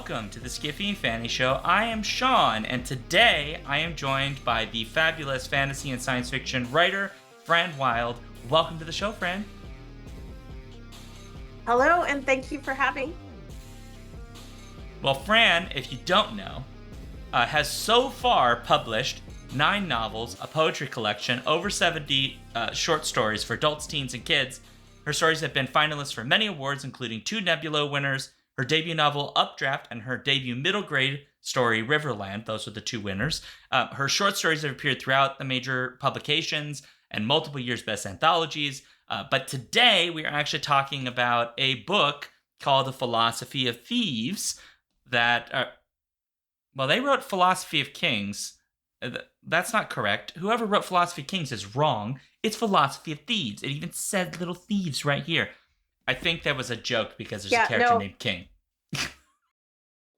welcome to the Skiffy and Fanny Show. I am Shaun, and today I am joined by the fabulous fantasy and science fiction writer, Fran Wilde. Welcome to the show, Fran. Hello, and thank you for having me. Well, Fran, if you don't know, has so far published 9 novels, a poetry collection, over 70 short stories for adults, teens, and kids. Her stories have been finalists for many awards, including 2 Nebula winners, her debut novel, Updraft, and her debut middle grade story, Riverland. Those are the 2 winners. Her short stories have appeared throughout the major publications and multiple years best anthologies. But today we are actually talking about a book called A Philosophy of Thieves that, they wrote Philosophy of Kings. That's not correct. Whoever wrote Philosophy of Kings is wrong. It's Philosophy of Thieves. It even said little thieves right here. I think that was a joke because there's a character named King.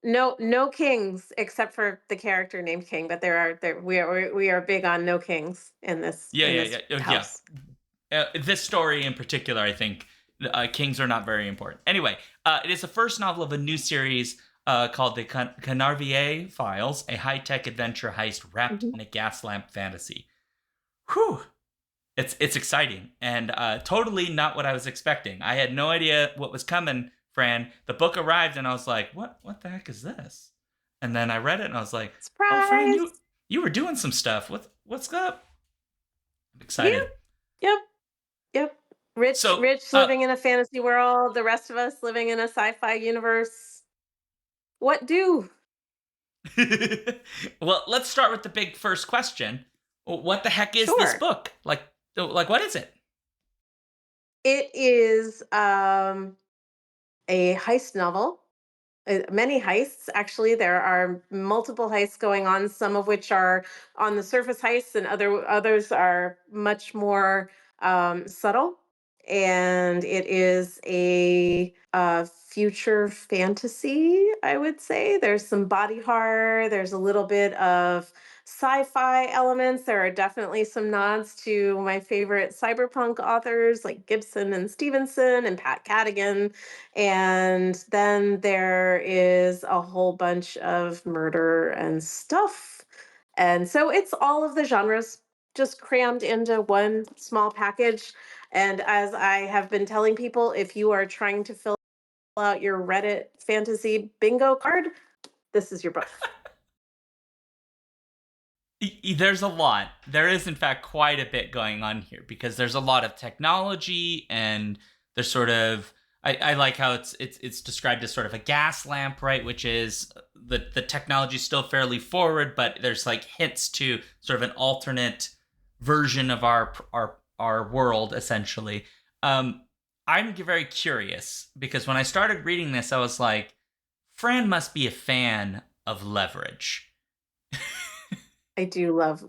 No kings except for the character named King, but we are big on no kings in this house. This story in particular, I think kings are not very important. Anyway, it is the first novel of a new series called the Canarvier Files, a high-tech adventure heist wrapped in a gas lamp fantasy. Whew. It's exciting and totally not what I was expecting. I had no idea what was coming, Fran. The book arrived and I was like, what the heck is this? And then I read it and I was like, surprise! Oh, Fran, you were doing some stuff. What's up? I'm excited. Yep. Rich living in a fantasy world, the rest of us living in a sci-fi universe. What do? Well, let's start with the big first question. What the heck is this book? Like, what is it? It is a heist novel. Many heists, actually. There are multiple heists going on, some of which are on the surface heists, and others are much more subtle. And it is a future fantasy, I would say. There's some body horror. There's a little bit of sci-fi elements. There are definitely some nods to my favorite cyberpunk authors like Gibson and Stevenson and Pat Cadigan. And then there is a whole bunch of murder and stuff. And so it's all of the genres just crammed into one small package. And as I have been telling people, if you are trying to fill out your Reddit fantasy bingo card, this is your book. There's a lot. There is, in fact, quite a bit going on here because there's a lot of technology and there's sort of, I like how it's described as sort of a gas lamp, right? Which is the technology is still fairly forward, but there's like hints to sort of an alternate version of our world, essentially. I'm very curious because when I started reading this, I was like, Fran must be a fan of leverage. I do love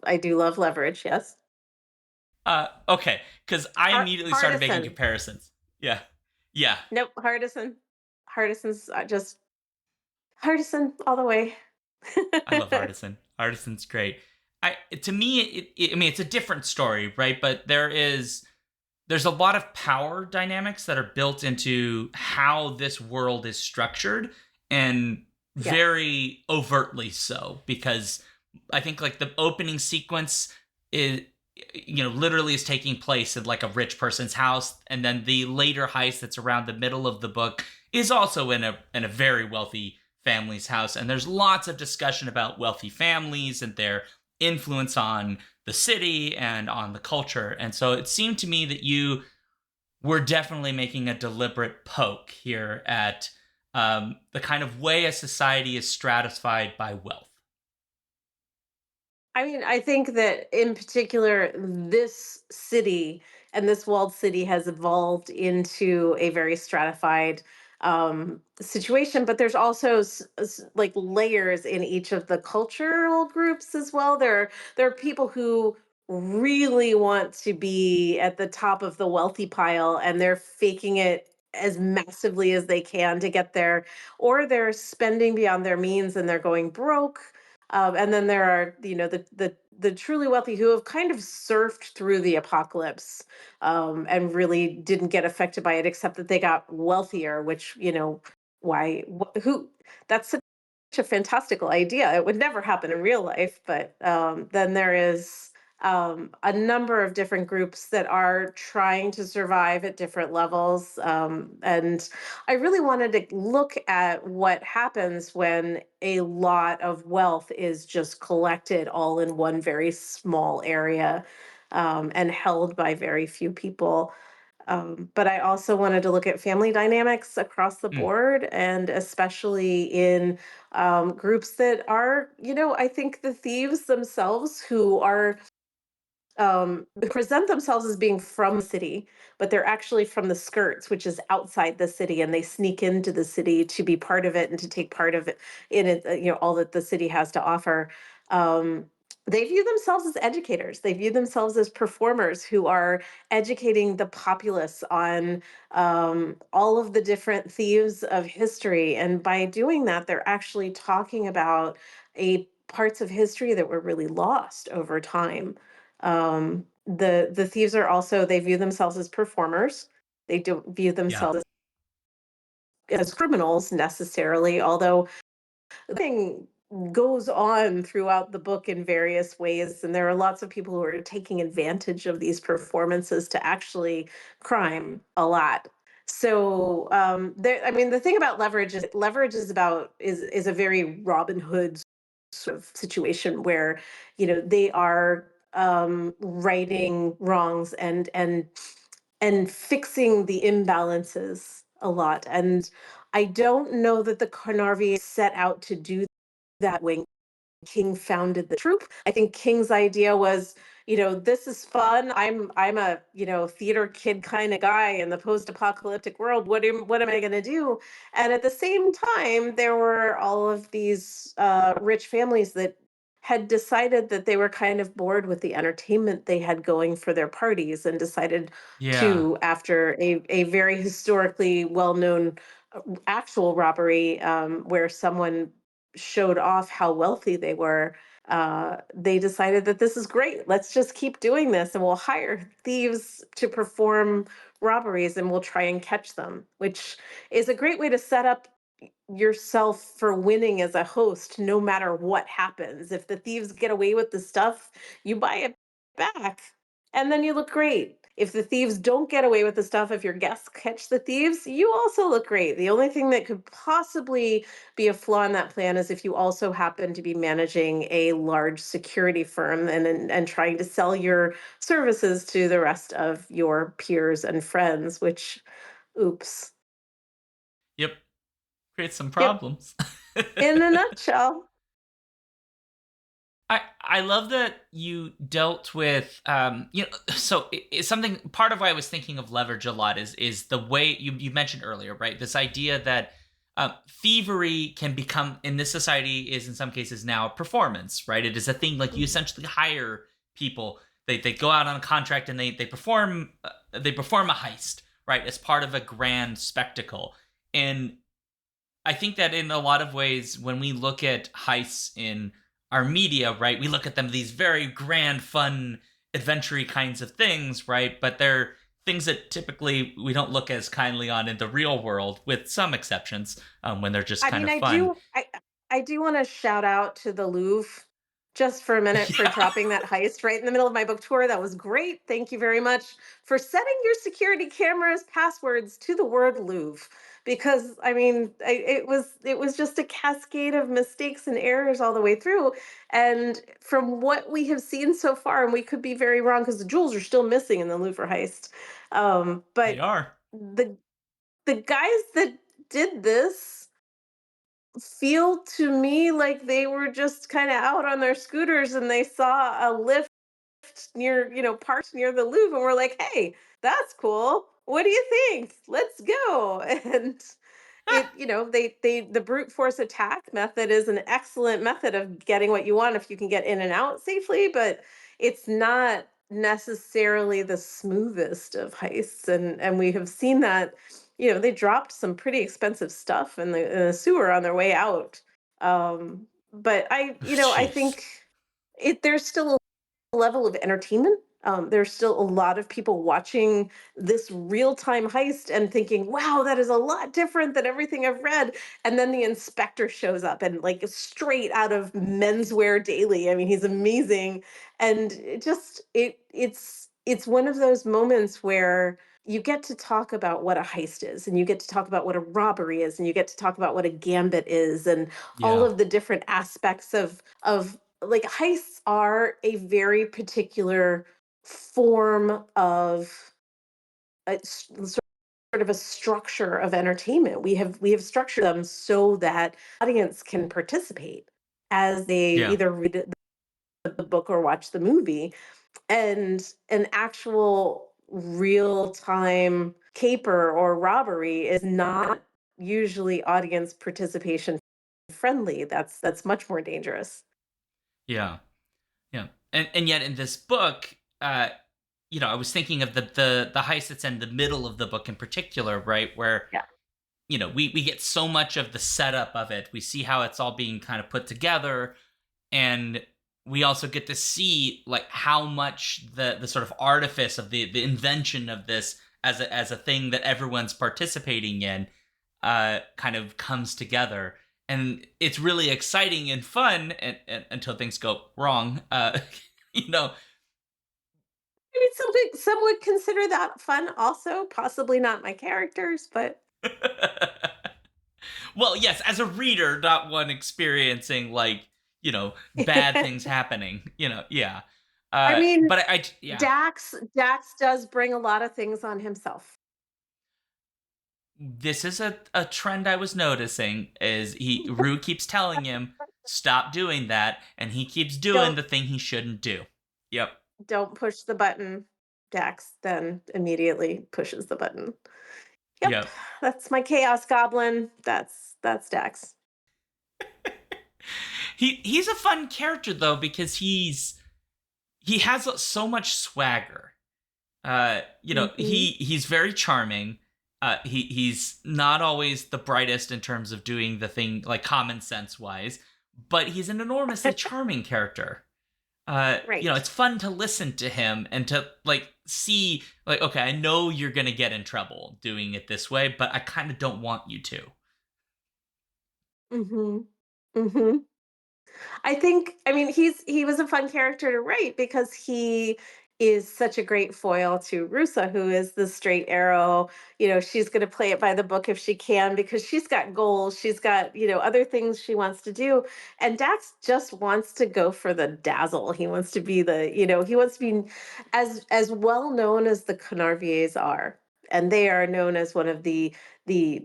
leverage, yes. Okay, because I immediately started making comparisons. Yeah. Nope, Hardison. Hardison's just Hardison all the way. I love Hardison. Hardison's great. To me, it's a different story, right? But there's a lot of power dynamics that are built into how this world is structured, and very overtly so, because I think like the opening sequence is, literally is taking place in like a rich person's house, and then the later heist that's around the middle of the book is also in a very wealthy family's house, and there's lots of discussion about wealthy families and their influence on the city and on the culture. And so it seemed to me that you were definitely making a deliberate poke here at the kind of way a society is stratified by wealth. I mean, I think that in particular, this city and this walled city has evolved into a very stratified situation, but there's also like layers in each of the cultural groups as well. There are people who really want to be at the top of the wealthy pile, and they're faking it as massively as they can to get there, or they're spending beyond their means and they're going broke. And then there are, the truly wealthy who have kind of surfed through the apocalypse, and really didn't get affected by it, except that they got wealthier. Which, why? Who? That's a fantastical idea. It would never happen in real life, but then there is a number of different groups that are trying to survive at different levels. And I really wanted to look at what happens when a lot of wealth is just collected all in one very small area, and held by very few people. But I also wanted to look at family dynamics across the Mm, board, and especially in groups that are, I think the thieves themselves who are present themselves as being from the city, but they're actually from the skirts, which is outside the city, and they sneak into the city to be part of it and to take part of it in it, all that the city has to offer. Um, they view themselves as educators. They view themselves as performers who are educating the populace on all of the different thieves of history. And by doing that, they're actually talking about a parts of history that were really lost over time. The thieves are also, they view themselves as performers. They don't view yeah. themselves as criminals necessarily, although the thing goes on throughout the book in various ways, and there are lots of people who are taking advantage of these performances to actually crime a lot. So there, I mean, the thing about leverage is about is a very Robin Hood sort of situation where they are righting wrongs and fixing the imbalances a lot. And I don't know that the Carnarvie set out to do that when King founded the troop. I think King's idea was, this is fun. I'm a, theater kid kind of guy in the post-apocalyptic world. What am I going to do? And at the same time, there were all of these rich families that had decided that they were kind of bored with the entertainment they had going for their parties, and decided Yeah. to, after a very historically well-known actual robbery, where someone showed off how wealthy they were, they decided that this is great. Let's just keep doing this, and we'll hire thieves to perform robberies, and we'll try and catch them, which is a great way to set up yourself for winning as a host no matter what happens. If the thieves get away with the stuff, you buy it back and then you look great. If the thieves don't get away with the stuff, if your guests catch the thieves, you also look great. The only thing that could possibly be a flaw in that plan is if you also happen to be managing a large security firm, and trying to sell your services to the rest of your peers and friends, which, oops. Yep. Creates some Yep. problems. In a nutshell. I love that you dealt with so it's something, part of why I was thinking of leverage a lot is the way you mentioned earlier, right? This idea that thievery can become, in this society, is in some cases now a performance, right? It is a thing, like you essentially hire people, they go out on a contract and they perform a heist, right, as part of a grand spectacle. And I think that in a lot of ways, when we look at heists in our media, right, we look at them these very grand, fun, adventure kinds of things, right? But they're things that typically we don't look as kindly on in the real world, with some exceptions, when they're just I kind mean, of fun. I do want to shout out to the Louvre just for a minute for Yeah, dropping that heist right in the middle of my book tour. That was great. Thank you very much for setting your security cameras passwords to the word Louvre, because I mean, it was just a cascade of mistakes and errors all the way through. And from what we have seen so far, and we could be very wrong because the jewels are still missing in the Louvre heist. they But are. the the guys that did this feel to me like they were just kind of out on their scooters, and they saw a lift near, parked near the Louvre, and we're like, hey, that's cool. What do you think? Let's go. And the brute force attack method is an excellent method of getting what you want if you can get in and out safely, but it's not necessarily the smoothest of heists. And we have seen that, they dropped some pretty expensive stuff in the sewer on their way out. But I Jeez. think there's still a level of entertainment There's still a lot of people watching this real-time heist and thinking, wow, that is a lot different than everything I've read. And then the inspector shows up and like straight out of Menswear Daily. I mean, he's amazing. And it's one of those moments where you get to talk about what a heist is, and you get to talk about what a robbery is, and you get to talk about what a gambit is, and all Yeah. of the different aspects of like heists are a very particular form of sort of a structure of entertainment. We have structured them so that audience can participate as they Yeah. either read the book or watch the movie. And an actual real time caper or robbery is not usually audience participation friendly. That's much more dangerous. Yeah. Yeah. And yet in this book, I was thinking of the heist that's in the middle of the book in particular, right? Where, Yeah. we get so much of the setup of it. We see how it's all being kind of put together, and we also get to see like how much the sort of artifice of the invention of this as a thing that everyone's participating in kind of comes together. And it's really exciting and fun until things go wrong. You know, I mean, some would consider that fun also, possibly not my characters, but well, yes, as a reader, not one experiencing like, bad things happening, yeah. I mean, But yeah, Dax does bring a lot of things on himself. this is a trend I was noticing is Rue keeps telling him, stop doing that, and he keeps doing Don't the thing he shouldn't do. Yep, don't push the button. Dax then immediately pushes the button. Yep, yep. that's my chaos goblin. That's Dax. He's a fun character though because he has so much swagger. Hmm. He's very charming. He's not always the brightest in terms of doing the thing like common sense wise, but he's an enormously charming character. Right. It's fun to listen to him and to like see like, okay, I know you're gonna get in trouble doing it this way, but I kind of don't want you to. Hmm. Hmm. I mean, he was a fun character to write because he is such a great foil to Rusa, who is the straight arrow. She's going to play it by the book if she can because she's got goals. She's got, other things she wants to do. And Dax just wants to go for the dazzle. He wants to be he wants to be as well known as the Carnarviers are. And they are known as one of the the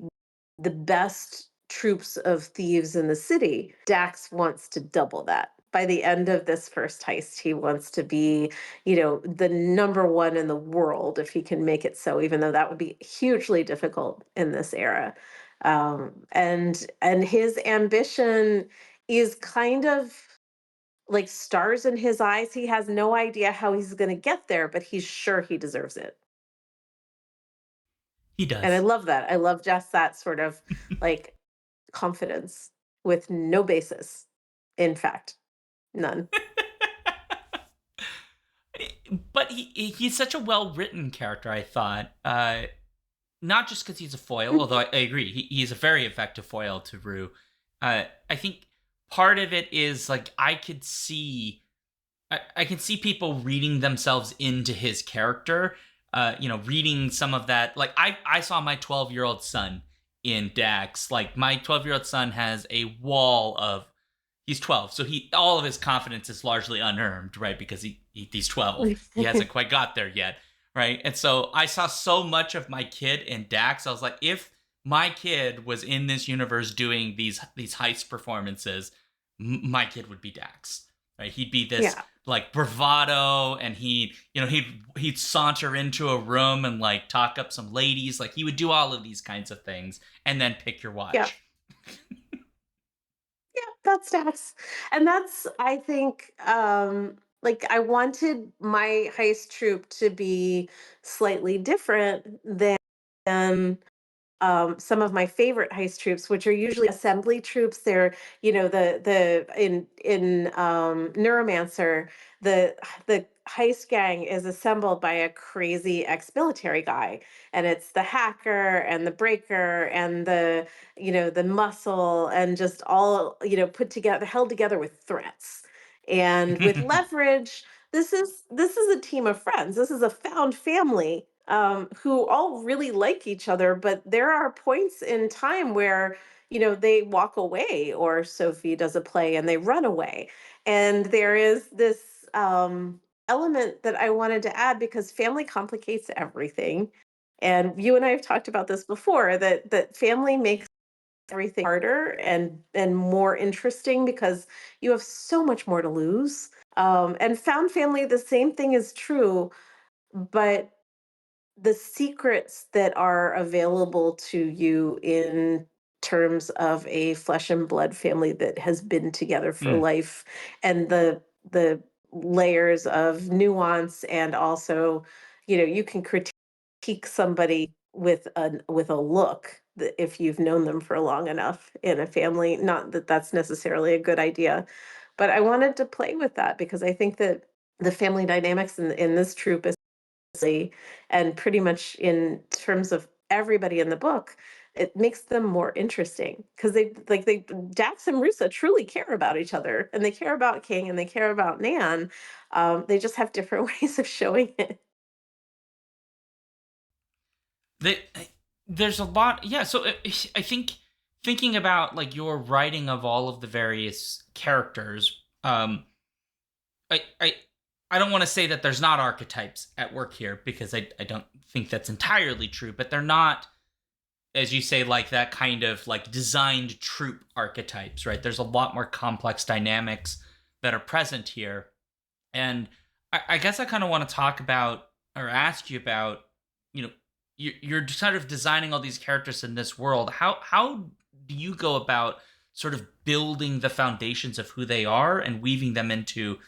best troops of thieves in the city. Dax wants to double that. By the end of this first heist, he wants to be, the number one in the world if he can make it so, even though that would be hugely difficult in this era. And his ambition is kind of like stars in his eyes. He has no idea how he's going to get there, but he's sure he deserves it. He And I does. love that. I love just that sort of like confidence with no basis. In fact, none. But he's such a well written character. I thought, not just because he's a foil, although I agree he's a very effective foil to Rue. I think part of it is like I can see people reading themselves into his character. Reading some of that. Like I saw my 12-year-old son in Dax. Like my 12-year-old son has a wall of. He's 12, so all of his confidence is largely unearned, right? Because he's 12. He hasn't quite got there yet, right? And so I saw so much of my kid in Dax. I was like, if my kid was in this universe doing these heist performances, my kid would be Dax, right? He'd be this Yeah. like bravado, and he'd saunter into a room and like talk up some ladies. Like he would do all of these kinds of things, and then pick your Yeah. watch. Yeah. That's Dax. And that's, I think, like I wanted my heist troupe to be slightly different than some of my favorite heist troops, which are usually assembly troops. They're, the in Neuromancer, the heist gang is assembled by a crazy ex-military guy, and it's the hacker and the breaker and the muscle, and just all, put together, held together with threats. And with leverage, this is a team of friends. This is a found family, who all really like each other, but there are points in time where, they walk away, or Sophie does a play and they run away. And there is this element that I wanted to add, because family complicates everything. And you and I have talked about this before, that family makes everything harder and more interesting, because you have so much more to lose. And found family, the same thing is true, but the secrets that are available to you in terms of a flesh and blood family that has been together for Mm. life, and the layers of nuance, and also, you can critique somebody with a look, if you've known them for long enough in a family. Not that that's necessarily a good idea, but I wanted to play with that, because I think that the family dynamics in this troop, and pretty much in terms of everybody in the book, it makes them more interesting, because they Dax and Rusa truly care about each other, and they care about King, and they care about Nan. They just have different ways of showing it. The, there's a lot, yeah. So I think thinking about like your writing of all of the various characters, I I I don't want to say that there's not archetypes at work here, because I don't think that's entirely true, but they're not, as you say, like that kind of like designed troop archetypes, right? There's a lot more complex dynamics that are present here. And I guess I kind of want to talk about, or ask you about, you're sort of designing all these characters in this world. How do you go about sort of building the foundations of who they are and weaving them into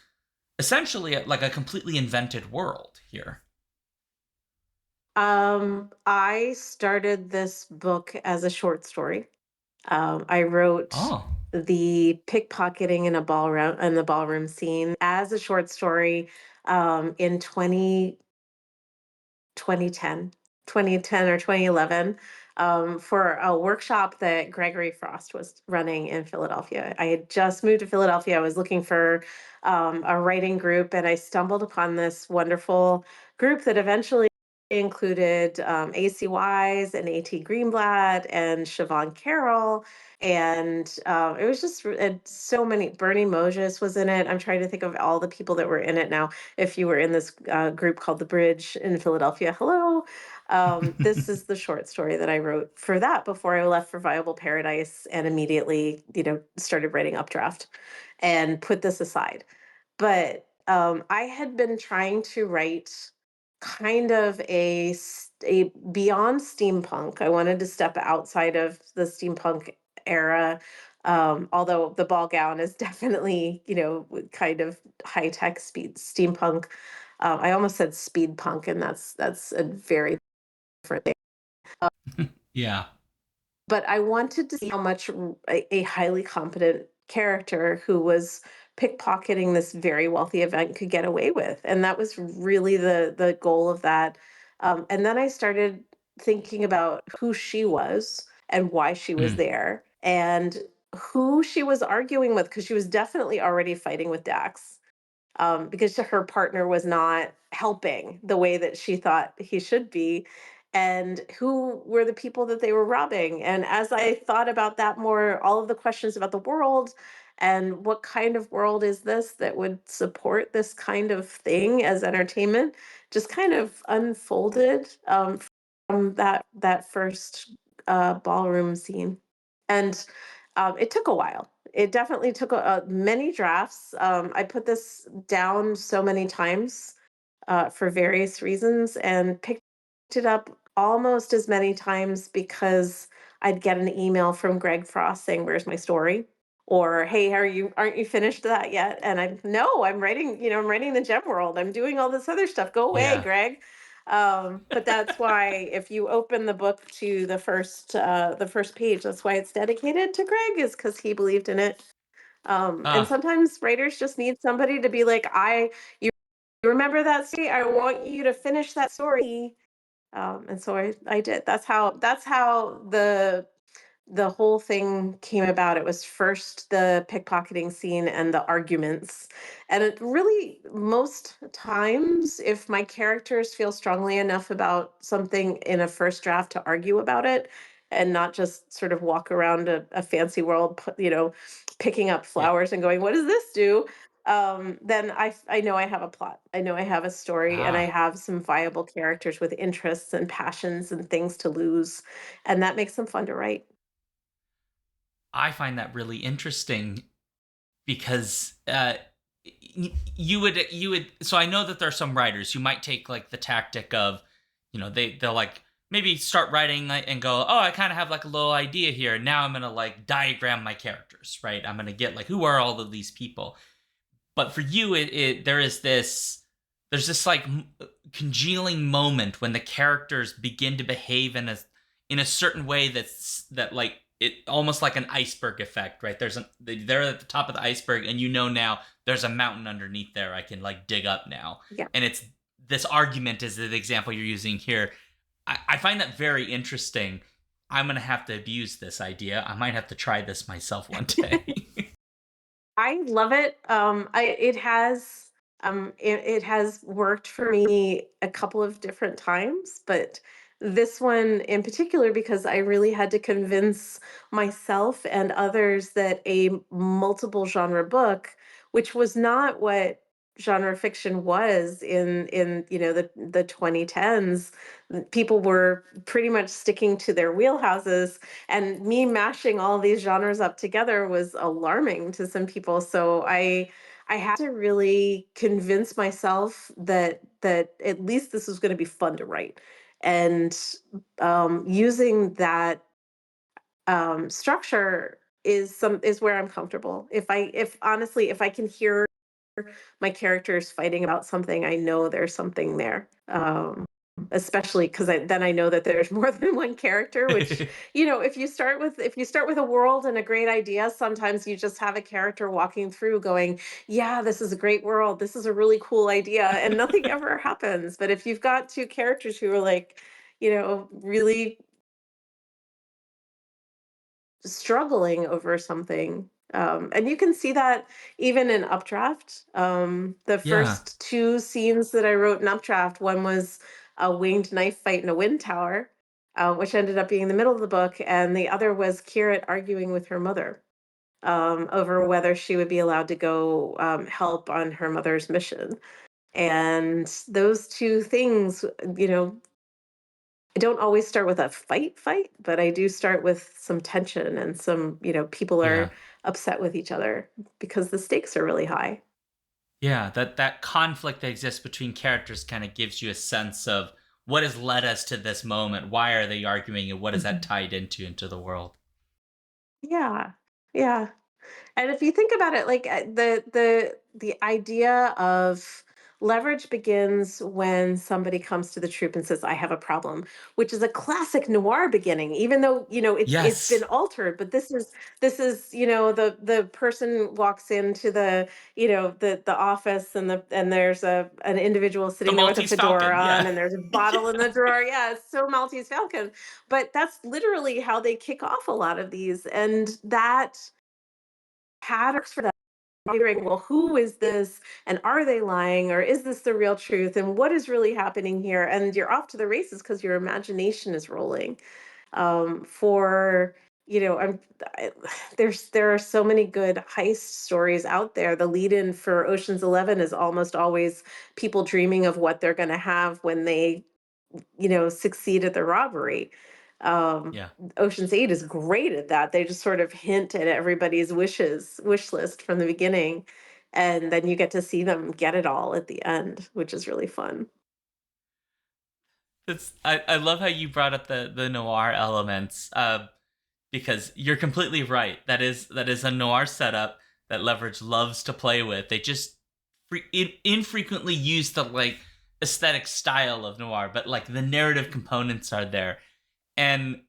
essentially like a completely invented world here? I started this book as a short story. I wrote Oh, the pickpocketing in the ballroom scene as a short story, in 2010 or 2011, for a workshop that Gregory Frost was running in Philadelphia. I had just moved to Philadelphia. I was looking for a writing group, and I stumbled upon this wonderful group that eventually included AC Wise and AT Greenblatt and Siobhan Carroll. And it was just so many. Bernie Moses was in it. I'm trying to think of all the people that were in it now. If you were in this group called The Bridge in Philadelphia, hello. This is the short story that I wrote for that before I left for Viable Paradise, and immediately, started writing Updraft and put this aside. But I had been trying to write kind of a beyond steampunk. I wanted to step outside of the steampunk era. Although the ball gown is definitely, kind of high tech speed steampunk. I almost said speed punk, and that's a very different thing. yeah. But I wanted to see how much a highly competent character who was pickpocketing this very wealthy event could get away with, and that was really the goal of that. And then I started thinking about who she was and why she was Mm. there, and who she was arguing with, because she was definitely already fighting with Dax, because her partner was not helping the way that she thought he should be, and who were the people that they were robbing. And as I thought about that more, all of the questions about the world, and what kind of world is this that would support this kind of thing as entertainment, just kind of unfolded, from that first ballroom scene. And it took a while. It definitely took many drafts. I put this down so many times for various reasons, and picked it up almost as many times because I'd get an email from Greg Frost saying, "Where's my story?" Or, "Hey, aren't you finished that yet?" And I'm, "No, I'm writing, I'm writing the Gem World. I'm doing all this other stuff. Go away, Yeah. Greg." But that's why if you open the book to the first page, that's why it's dedicated to Greg, is because he believed in it. And Ah, sometimes writers just need somebody to be like, you remember that story? I want you to finish that story. And so I did. That's how the whole thing came about. It was first the pickpocketing scene and the arguments. And it really, most times, if my characters feel strongly enough about something in a first draft to argue about it and not just sort of walk around a fancy world, picking up yeah. flowers and going, what does this do? Then I know I have a plot. I know I have a story and I Ah, have some viable characters with interests and passions and things to lose. And that makes them fun to write. I find that really interesting because you would so I know that there are some writers who might take like the tactic of, they'll like maybe start writing and go, oh, I kind of have like a little idea here, now I'm gonna like diagram my characters, right? I'm gonna get like, who are all of these people? But for you, there's this like congealing moment when the characters begin to behave in a certain way that like it almost like an iceberg effect, right? They're at the top of the iceberg, and now there's a mountain underneath there I can like dig up now, Yeah. and it's this argument is the example you're using here. I find that very interesting. I'm gonna have to abuse this idea. I might have to try this myself one day. I love it. It has worked for me a couple of different times, but this one in particular, because I really had to convince myself and others that a multiple genre book, which was not what genre fiction was in the 2010s. People were pretty much sticking to their wheelhouses, and me mashing all these genres up together was alarming to some people. So I had to really convince myself that at least this was going to be fun to write. And using that structure is where I'm comfortable. If honestly, if I can hear my characters fighting about something, I know there's something there. Especially because then I know that there's more than one character. Which, if you start with a world and a great idea, sometimes you just have a character walking through, going, "Yeah, this is a great world. This is a really cool idea," and nothing ever happens. But if you've got two characters who are like, really struggling over something. And you can see that even in Updraft. The Yeah. first two scenes that I wrote in Updraft, one was a winged knife fight in a wind tower, which ended up being in the middle of the book, and the other was Kirat arguing with her mother over whether she would be allowed to go help on her mother's mission. And those two things, you know, I don't always start with a fight, but I do start with some tension and some, people Yeah. are upset with each other because the stakes are really high. Yeah, that conflict that exists between characters kind of gives you a sense of what has led us to this moment. Why are they arguing, and what is that Mhm. tied into the world? Yeah. Yeah. And if you think about it, like the idea of leverage begins when somebody comes to the troupe and says, "I have a problem," which is a classic noir beginning. Even though it's been Yes, altered, but this is the person walks into the office, and there's an individual the sitting there with a Maltese fedora Falcon. on, Yeah, and there's a bottle in the drawer. Yeah, it's so Maltese Falcon, but that's literally how they kick off a lot of these, and that patterns for them, wondering, well, who is this? And are they lying? Or is this the real truth? And what is really happening here? And you're off to the races because your imagination is rolling. For I'm, I, there are so many good heist stories out there. The lead-in for Ocean's 11 is almost always people dreaming of what they're going to have when they succeed at the robbery. Um, yeah. Ocean's 8 is great at that. They just sort of hint at everybody's wish list from the beginning, and then you get to see them get it all at the end, which is really fun. I love how you brought up the noir elements, because you're completely right. That is a noir setup that Leverage loves to play with. They just infrequently use the like aesthetic style of noir, but like the narrative components are there. And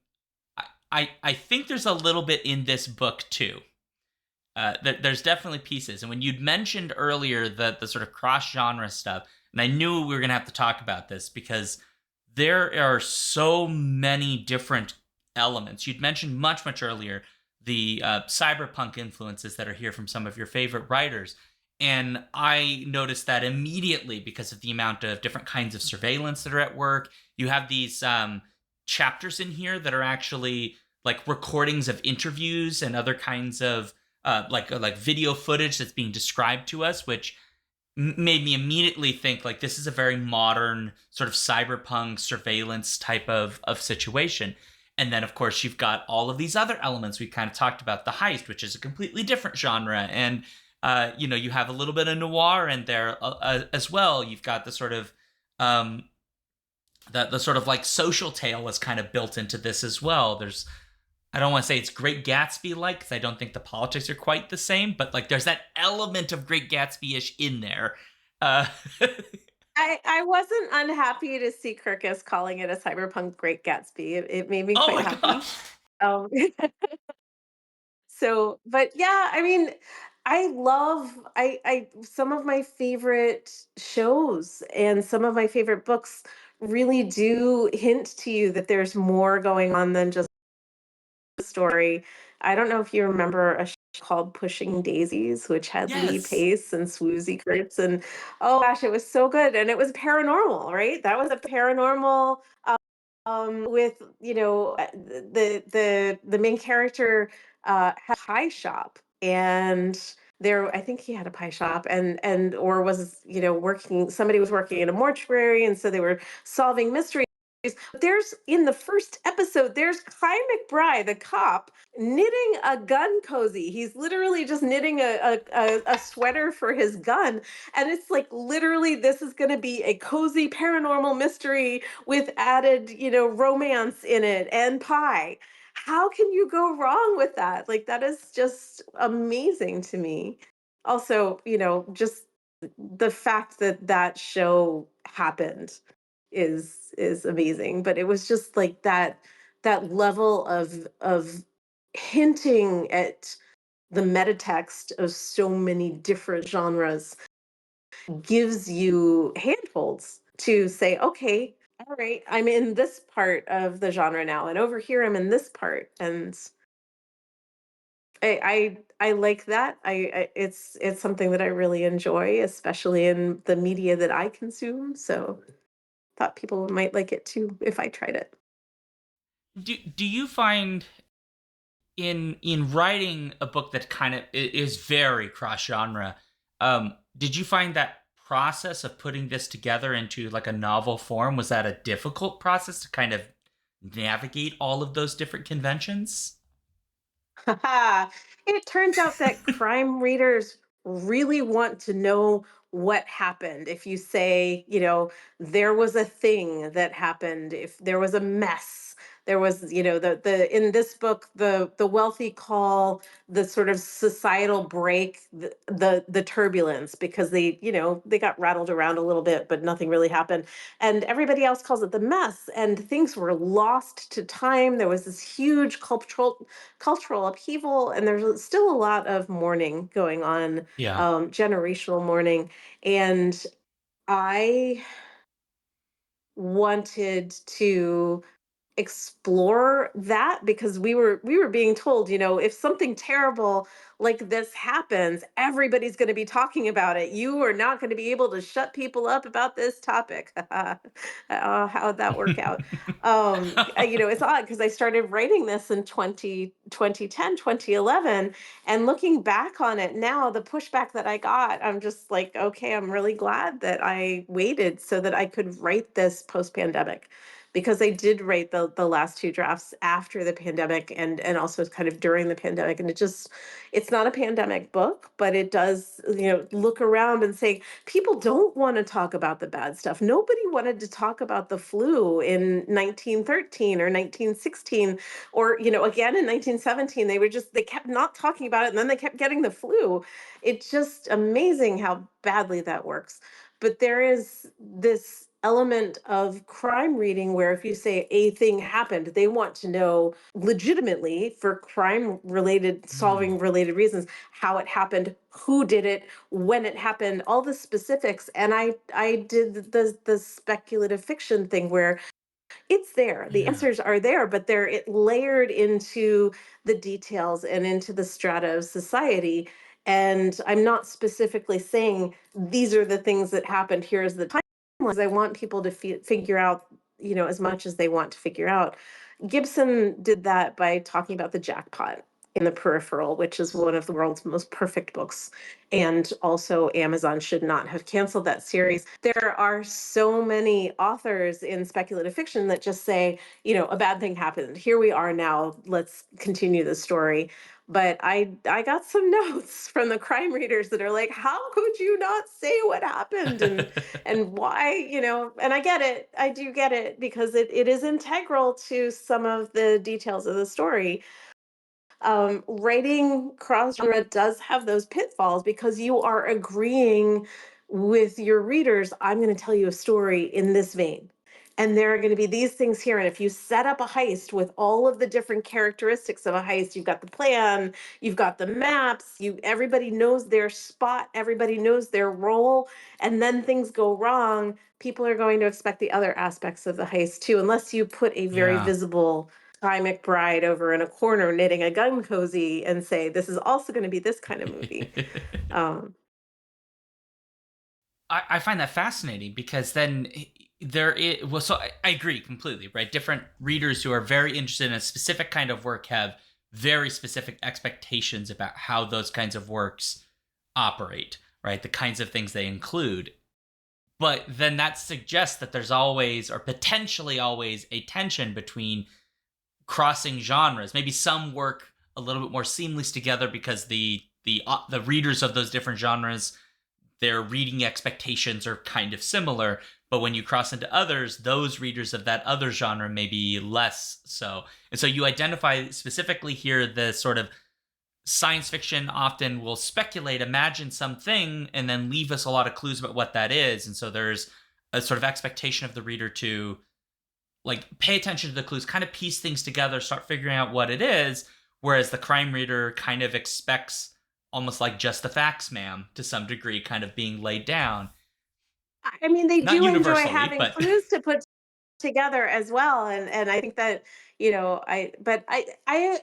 I think there's a little bit in this book too. There's definitely pieces. And when you'd mentioned earlier the sort of cross genre stuff, and I knew we were gonna have to talk about this because there are so many different elements. You'd mentioned much earlier the cyberpunk influences that are here from some of your favorite writers. And I noticed that immediately because of the amount of different kinds of surveillance that are at work. You have these chapters in here that are actually like recordings of interviews and other kinds of like video footage that's being described to us, which made me immediately think like this is a very modern sort of cyberpunk surveillance type of situation. And then of course you've got all of these other elements we kind of talked about, the heist, which is a completely different genre, and you have a little bit of noir in there as well. You've got the sort of the sort of like social tale is kind of built into this as well. There's, I don't want to say it's Great Gatsby like, because I don't think the politics are quite the same, but like there's that element of Great Gatsby-ish in there. Uh, I wasn't unhappy to see Kirkus calling it a cyberpunk Great Gatsby. It made me oh quite my happy. gosh. Um, so, but yeah, I mean, I some of my favorite shows and some of my favorite books really do hint to you that there's more going on than just a story. I don't know if you remember a show called Pushing Daisies, which had Lee Yes. Pace and Swoozie Kurtz, and oh gosh, it was so good. And it was paranormal, right? That was a paranormal with the main character had a pie shop, and there I think he had a pie shop, and or was working, somebody was working in a mortuary, and so they were solving mysteries. There's in the first episode, there's Kai McBride, the cop, knitting a gun cozy. He's literally just knitting a sweater for his gun. And it's like literally this is gonna be a cozy paranormal mystery with added, romance in it and pie. How can you go wrong with that? Like that is just amazing to me. Also, just the fact that that show happened is amazing, but it was just like that level of hinting at the metatext of so many different genres gives you handholds to say, okay, all right, I'm in this part of the genre now, and over here I'm in this part, and I like that. It's something that I really enjoy, especially in the media that I consume. So thought people might like it too if I tried it. Do you find in writing a book that kind of is very cross genre, did you find that process of putting this together into like a novel form, was that a difficult process to kind of navigate all of those different conventions? It turns out that crime readers really want to know what happened. If you say, there was a thing that happened, if there was a mess, there was, the in this book, the wealthy call the sort of societal break the turbulence because they got rattled around a little bit, but nothing really happened. And everybody else calls it the mess. And things were lost to time. There was this huge cultural upheaval, and there's still a lot of mourning going on, Yeah. generational mourning. And I wanted to explore that because we were being told, if something terrible like this happens, everybody's going to be talking about it. You are not going to be able to shut people up about this topic. How'd that work out? It's odd because I started writing this in 2010, 2011, and looking back on it now, the pushback that I got, I'm just like, okay, I'm really glad that I waited so that I could write this post pandemic, because I did write the last two drafts after the pandemic and also kind of during the pandemic. And it's not a pandemic book, but it does, look around and say, people don't want to talk about the bad stuff. Nobody wanted to talk about the flu in 1913 or 1916, or, again in 1917. They kept not talking about it, and then they kept getting the flu. It's just amazing how badly that works. but there is this element of crime reading where if you say a thing happened, they want to know legitimately for crime related, solving related reasons, how it happened, who did it, when it happened, all the specifics. And I did the speculative fiction thing where it's there. The Yeah. answers are there, but they're layered into the details and into the strata of society. And I'm not specifically saying these are the things that happened. Here's the timelines. I want people to figure out, as much as they want to figure out. Gibson did that by talking about the jackpot in The Peripheral, which is one of the world's most perfect books. And also, Amazon should not have canceled that series. There are so many authors in speculative fiction that just say, a bad thing happened. Here we are now. Let's continue the story. But I got some notes from the crime readers that are like, how could you not say what happened and why, and I get it. I do get it because it is integral to some of the details of the story. Writing cross genre does have those pitfalls because you are agreeing with your readers. I'm going to tell you a story in this vein. And there are going to be these things here. And if you set up a heist with all of the different characteristics of a heist, you've got the plan, you've got the maps, everybody knows their spot, everybody knows their role, and then things go wrong, people are going to expect the other aspects of the heist too, unless you put a very Yeah. visible Ty McBride over in a corner knitting a gun cozy and say, this is also going to be this kind of movie. Um, I find that fascinating because then there is, well, so I agree completely, right? Different readers who are very interested in a specific kind of work have very specific expectations about how those kinds of works operate, right? The kinds of things they include. But then that suggests that there's always, or potentially always, a tension between crossing genres. Maybe some work a little bit more seamless together because the readers of those different genres, their reading expectations are kind of similar. But when you cross into others, those readers of that other genre may be less so. And so you identify specifically here the sort of science fiction often will speculate, imagine something, and then leave us a lot of clues about what that is. And so there's a sort of expectation of the reader to pay attention to the clues, kind of piece things together, start figuring out what it is. Whereas the crime reader kind of expects almost like just the facts, ma'am, to some degree, kind of being laid down. I mean, they Not do enjoy universally, having but clues to put together as well, and I think that I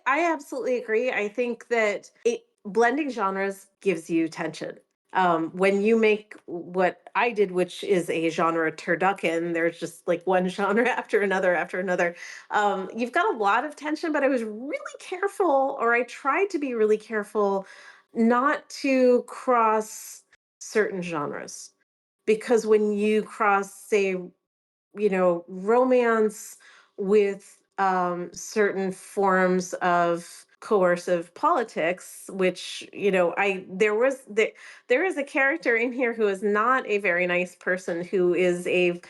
absolutely agree. I think that blending genres gives you tension. When you make what I did, which is a genre turducken, there's just like one genre after another after another. You've got a lot of tension, but I was really careful, or I tried to be really careful, not to cross certain genres, because when you cross, say, romance with certain forms of coercive politics, which, I there is a character in here who is not a very nice person, who is a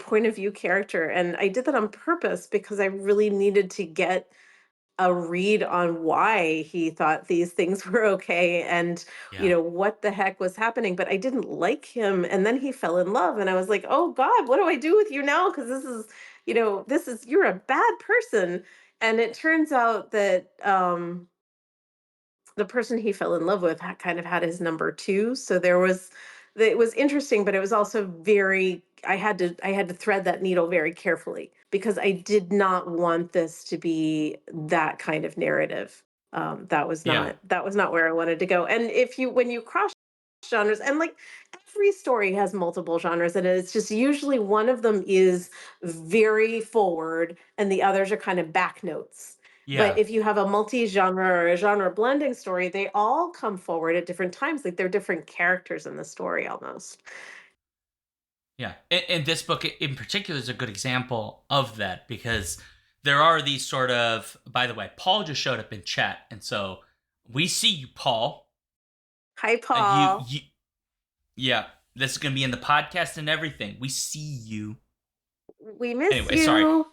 point of view character, and I did that on purpose because I really needed to get a read on why he thought these things were okay, and yeah. what the heck was happening. But I didn't like him, and then he fell in love, and I was like, oh god, what do I do with you now? Because this is you're a bad person. And it turns out that the person he fell in love with kind of had his number too. So it was interesting, but it was also very, I had to thread that needle very carefully because I did not want this to be that kind of narrative. Yeah. That was not where I wanted to go. And when you cross genres, and like every story has multiple genres, and it's just usually one of them is very forward and the others are kind of back notes. But Yeah. if you have a multi-genre or a genre blending story, they all come forward at different times. Like they're different characters in the story almost. Yeah. And this book in particular is a good example of that because there are these sort of, by the way, Paul just showed up in chat. And so we see you, Paul. Hi, You, Paul. you, yeah, this is going to be in the podcast and everything. We see you. We miss Anyway, sorry. you.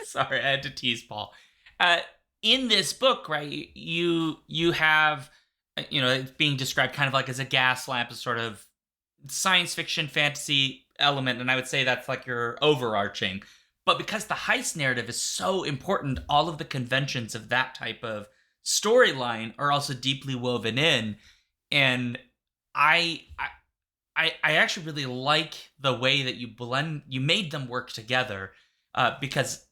Sorry, I had to tease Paul. Uh, in this book, right, you have, it's being described kind of like as a gas lamp, a sort of science fiction, fantasy element, and I would say that's like your overarching. But because the heist narrative is so important, all of the conventions of that type of storyline are also deeply woven in. And I, I actually really like the way that you made them work together, because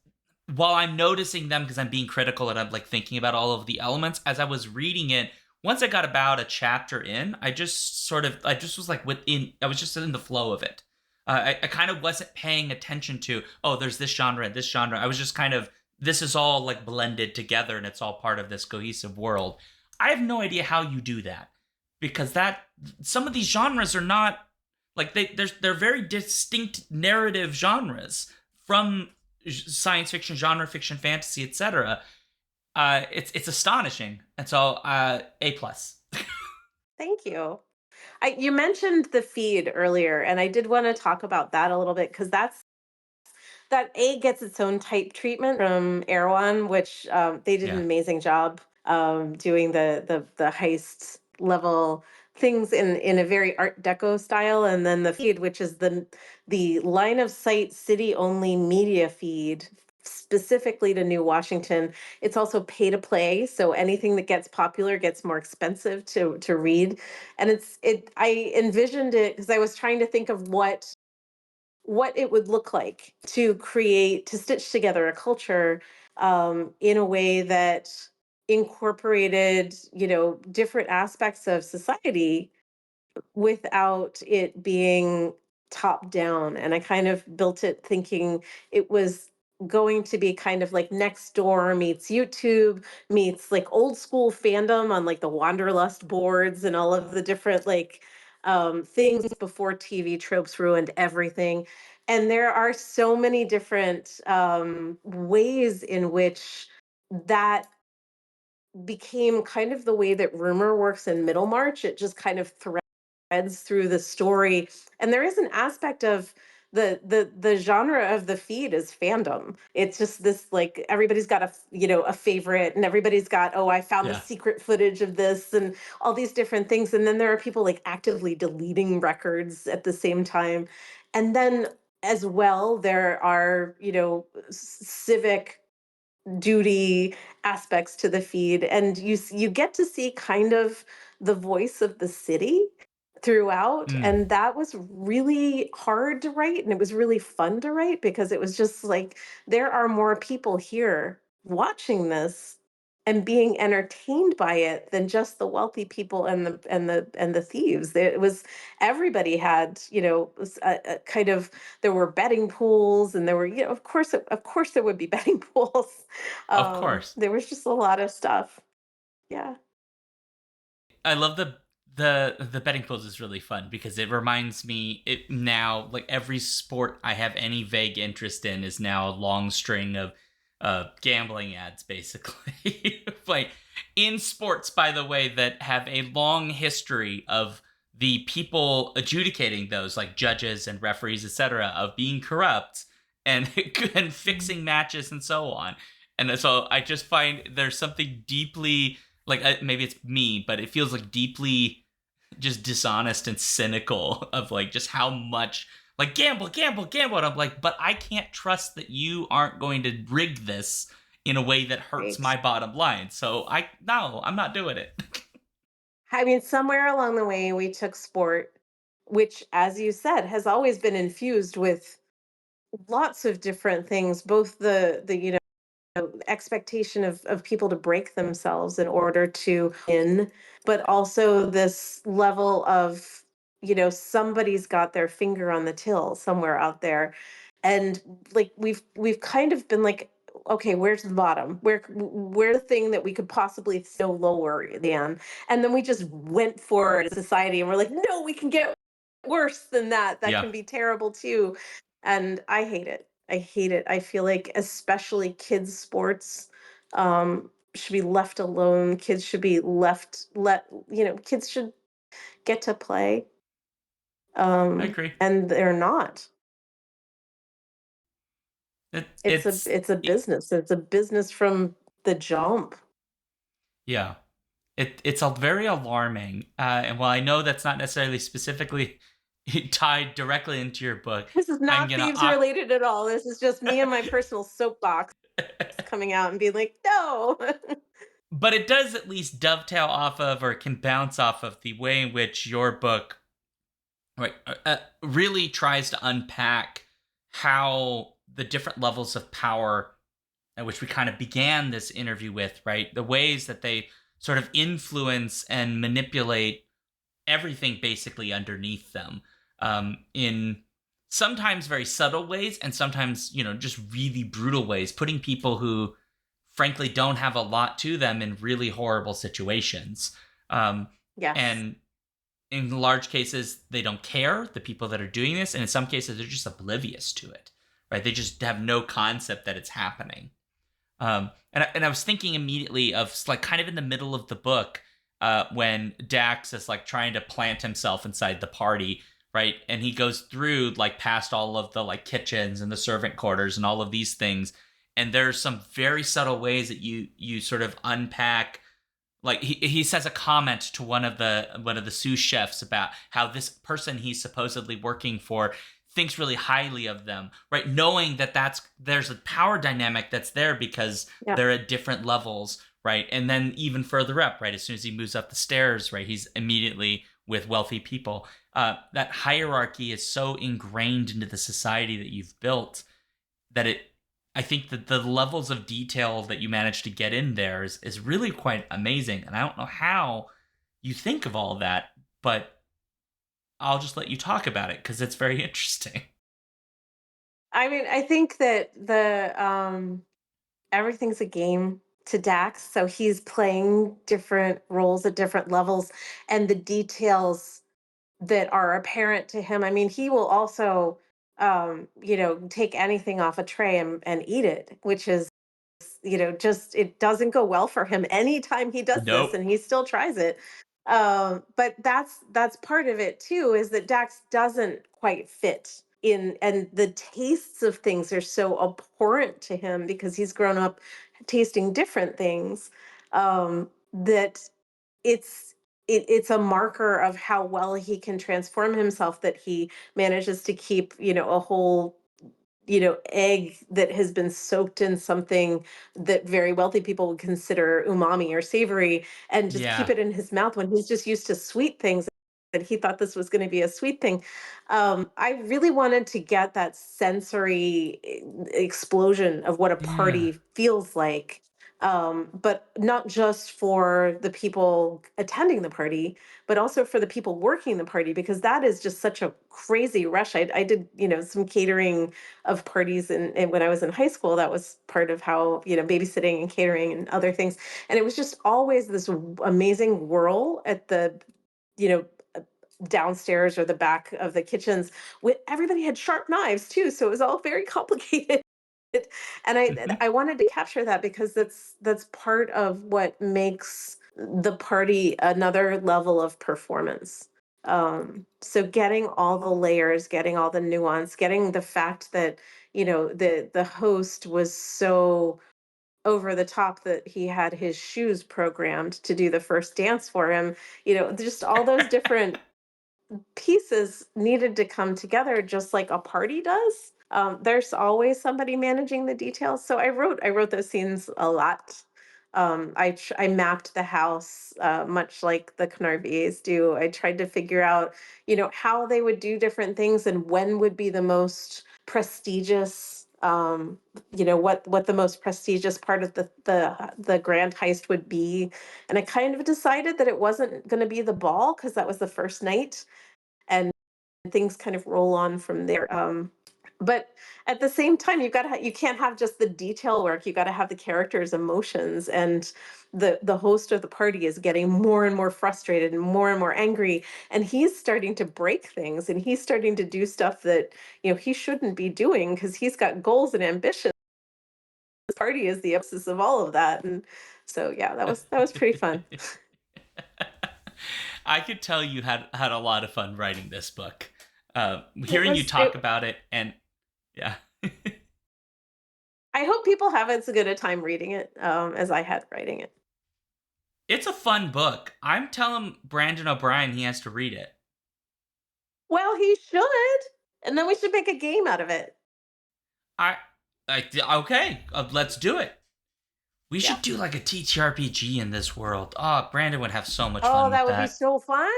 while I'm noticing them because I'm being critical and I'm like thinking about all of the elements as I was reading it, once I got about a chapter in, I just was like I was just in the flow of it. I kind of wasn't paying attention to, oh, there's this genre and this genre. I was just kind of, this is all like blended together and it's all part of this cohesive world. I have no idea how you do that, because that some of these genres are not like they're very distinct narrative genres from science fiction, genre fiction, fantasy, etc. It's astonishing, and so A plus. Thank you. You mentioned the feed earlier, and I did want to talk about that a little bit because that A gets its own type treatment from Erewhon, which they did an Yeah, amazing job doing the heist level things in a very Art Deco style, and then the feed, which is the line of sight city only media feed specifically to New Washington. It's also pay to play, so anything that gets popular gets more expensive to read, and I envisioned it because I was trying to think of what it would look like to stitch together a culture in a way that incorporated, different aspects of society without it being top down. And I kind of built it thinking it was going to be kind of like next door meets YouTube meets like old school fandom on like the Wanderlust boards and all of the different like things before TV tropes ruined everything. And there are so many different ways in which that became kind of the way that rumor works in Middlemarch. It just kind of threads through the story, and there is an aspect of the genre of the feed is fandom. It's just this like everybody's got a favorite, and everybody's got, oh, I found the yeah, secret footage of this and all these different things, and then there are people like actively deleting records at the same time, and then as well there are civic duty aspects to the feed, and you get to see kind of the voice of the city throughout, mm, and that was really hard to write, and it was really fun to write because it was just like there are more people here watching this and being entertained by it than just the wealthy people and the thieves. It was everybody had a kind of, there were betting pools, and there were, of course there would be betting pools. of course. There was just a lot of stuff. Yeah. I love the betting pools is really fun because it reminds me, it now, like every sport I have any vague interest in is now a long string of gambling ads, basically. Like in sports, by the way, that have a long history of the people adjudicating those, like judges and referees, etc., of being corrupt and and Mhm. fixing matches and so on. And so I just find there's something deeply, like maybe it's me, but it feels like deeply just dishonest and cynical of like just how much like gamble, gamble, gamble. And I'm like, but I can't trust that you aren't going to rig this in a way that hurts Right. my bottom line. So no, I'm not doing it. I mean, somewhere along the way, we took sport, which, as you said, has always been infused with lots of different things, both the expectation of people to break themselves in order to win, but also this level of, somebody's got their finger on the till somewhere out there. And like we've kind of been like, okay, where's the bottom? Where's the thing that we could possibly throw lower than? And then we just went for it as a society, and we're like, no, we can get worse than that. That Yeah, can be terrible too. And I hate it. I hate it. I feel like especially kids sports should be left alone. Kids should be kids should get to play. I agree. And they're not. It, It's a it's it's a it, business. It's a business from the jump. yeah. It's a very alarming. And while I know that's not necessarily specifically tied directly into your book. This is I'm not gonna thieves related at all. This is just me and my personal soapbox coming out and being like, no. but it does at least dovetail off of, or can bounce off of, the way in which your book, right, really tries to unpack how the different levels of power, at which we kind of began this interview with, right, the ways that they sort of influence and manipulate everything basically underneath them, in sometimes very subtle ways, and sometimes, just really brutal ways, putting people who frankly don't have a lot to them in really horrible situations. Yes. And in large cases, they don't care, the people that are doing this. And in some cases, they're just oblivious to it, right? They just have no concept that it's happening. And I was thinking immediately of, like, kind of in the middle of the book, when Dax is like trying to plant himself inside the party, right? And he goes through, like, past all of the, like, kitchens and the servant quarters and all of these things. And there's some very subtle ways that you sort of unpack. Like, he says a comment to one of the sous chefs about how this person he's supposedly working for thinks really highly of them, right? Knowing that there's a power dynamic that's there because Yeah. they're at different levels, right? And then even further up, right, as soon as he moves up the stairs, right, he's immediately with wealthy people. That hierarchy is so ingrained into the society that you've built that I think that the levels of detail that you manage to get in there is really quite amazing. And I don't know how you think of all that, but I'll just let you talk about it because it's very interesting. I mean, I think that the everything's a game to Dax, so he's playing different roles at different levels, and the details that are apparent to him. I mean, he will also, take anything off a tray and eat it, which is, just it doesn't go well for him anytime he does this, Nope. and he still tries it. But that's part of it too, is that Dax doesn't quite fit in, and the tastes of things are so abhorrent to him because he's grown up tasting different things, that it's a marker of how well he can transform himself, that he manages to keep, a whole, egg that has been soaked in something that very wealthy people would consider umami or savory, and just keep Yeah. it in his mouth when he's just used to sweet things, that he thought this was going to be a sweet thing. I really wanted to get that sensory explosion of what a Yeah. party feels like. But not just for the people attending the party, but also for the people working the party, because that is just such a crazy rush. I did, some catering of parties, and when I was in high school, that was part of how, babysitting and catering and other things. And it was just always this amazing whirl at the, you know, uh, downstairs or the back of the kitchens. With everybody had sharp knives too, so it was all very complicated. And I wanted to capture that because that's part of what makes the party another level of performance. So getting all the layers, getting all the nuance, getting the fact that, the host was so over the top that he had his shoes programmed to do the first dance for him, just all those different pieces needed to come together just like a party does. There's always somebody managing the details. So I wrote those scenes a lot. I mapped the house, much like the Knorvies do. I tried to figure out, how they would do different things and when would be the most prestigious. What the most prestigious part of the grand heist would be, and I kind of decided that it wasn't going to be the ball because that was the first night, and things kind of roll on from there. But at the same time, you can't have just the detail work. You got to have the characters' emotions, and the host of the party is getting more and more frustrated and more angry, and he's starting to break things, and he's starting to do stuff that he shouldn't be doing because he's got goals and ambitions. The party is the emphasis of all of that, and so yeah, that was pretty fun. I could tell you had a lot of fun writing this book. It Hearing you was talk it. about it, and yeah, I hope people have as good a time reading it, as I had writing it. it's a fun book. I'm telling Brandon O'Brien he has to read it. Well, he should, and then we should make a game out of it. I, okay, let's do it. We Yeah. should do like a TTRPG in this world. Oh, Brandon would have so much Oh, fun with that would be that. so fun.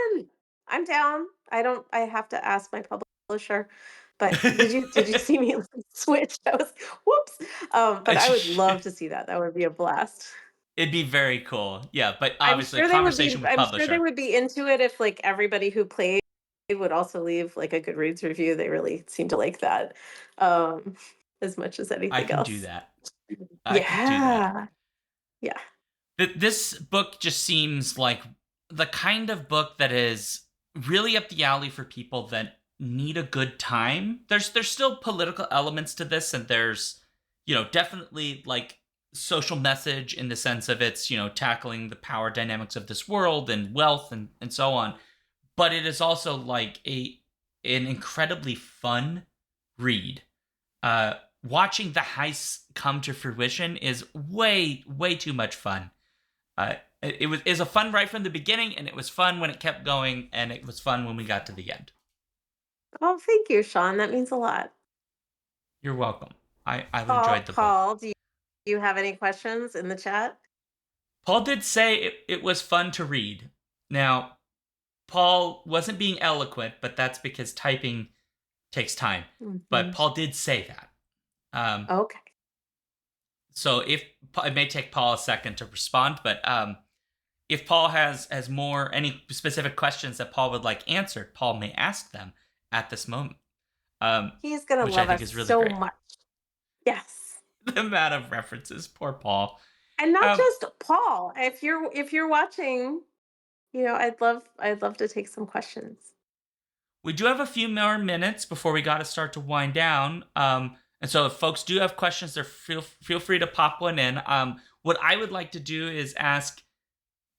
I'm down. I have to ask my publisher. But did you see me switch? I was whoops. But I would love to see that. That would be a blast. It'd be very cool. Yeah, but I'm obviously sure they would be conversation with I'm sure they publisher. would be into it if like everybody who played would also leave like a Goodreads review. They really seem to like that um as much as I anything can do else. that. I could do that. Yeah. Yeah. This book just seems like the kind of book that is really up the alley for people that need a good time. There's still political elements to this, and there's, definitely like social message in the sense of it's, tackling the power dynamics of this world and wealth and so on. But it is also like an incredibly fun read. Watching the heists come to fruition is way too much fun. It was a fun right from the beginning, and it was fun when it kept going, and it was fun when we got to the end. Oh, thank you, Sean. That means a lot. You're welcome. I've enjoyed the book. Paul, do you have any questions in the chat? Paul did say it was fun to read. Now, Paul wasn't being eloquent, but that's because typing takes time. But Mhm. Paul did say that. Okay. So if it may take Paul a second to respond, but if Paul has more any specific questions that Paul would like answered, Paul may ask them at this moment, He's gonna which I love think us is really so great. much. Yes. The amount of references, poor Paul. And not Um, just Paul. If you're watching, I'd love to take some questions. we do have a few more minutes before we got to start to wind down. And so if folks do have questions, they feel free to pop one in. What I would like to do is ask